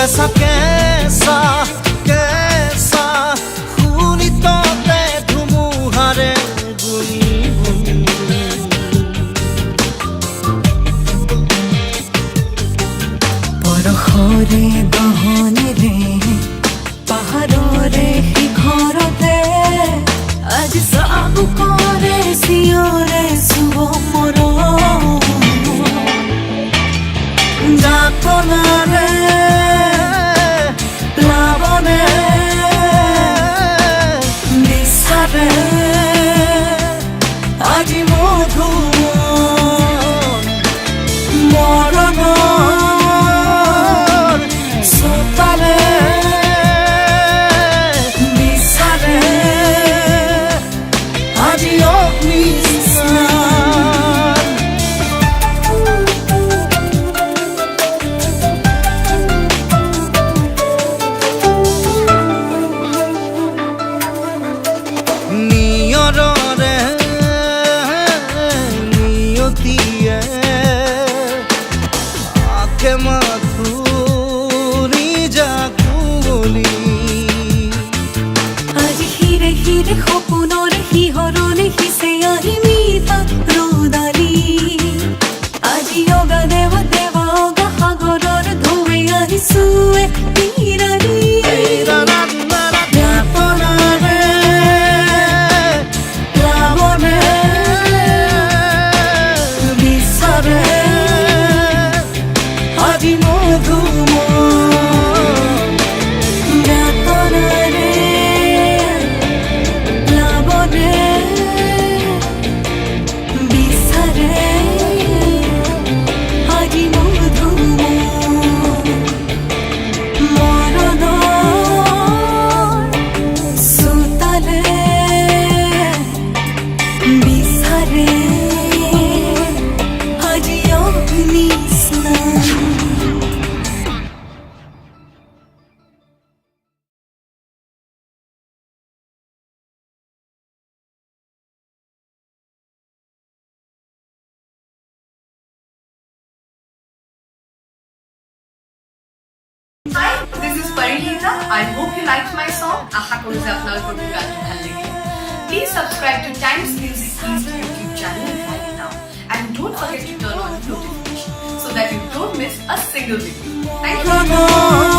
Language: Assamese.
कैसा कैसा कैसा खूनी तोते धुमुहारे गुनी गुनी পৰশৰে গহনেৰে পাহাৰৰে শিখৰতে আজি চাবুকৰে চিঞৰে চুব মোৰ যাতনাৰে প্লাৱনে নিচাৰে আজি মধু মৰণৰ চোতালে বিচাৰে আজি অগ্নি নিয়ৰৰে নিয়তিয়ে আকে মাথুৰি জাকুলি আজি হিৰে হিৰে সপোনৰ শিহৰণে সিঁচে আহি মিঠা ৰ'দালি আজি অগা দেৱ দেৱ অগা সাগৰৰ ঢৌৱে আহি চুৱে তিৰালি যাতনাৰে প্লাৱনে বিচাৰে আজি মধুময় যাতনাৰে প্লাৱনে বিচাৰে আজি মধুময় মৰণৰ চোতালে বিচাৰে আজি অগ্নি স্নান Hi, this is Parilita. I hope you liked my song. আশা কৰো যে আপোনালোকৰ গানটো ভাল লাগিল। Please subscribe to Times Music East YouTube channel right now and don't forget to turn on notifications so that you don't miss a single video. Thank you.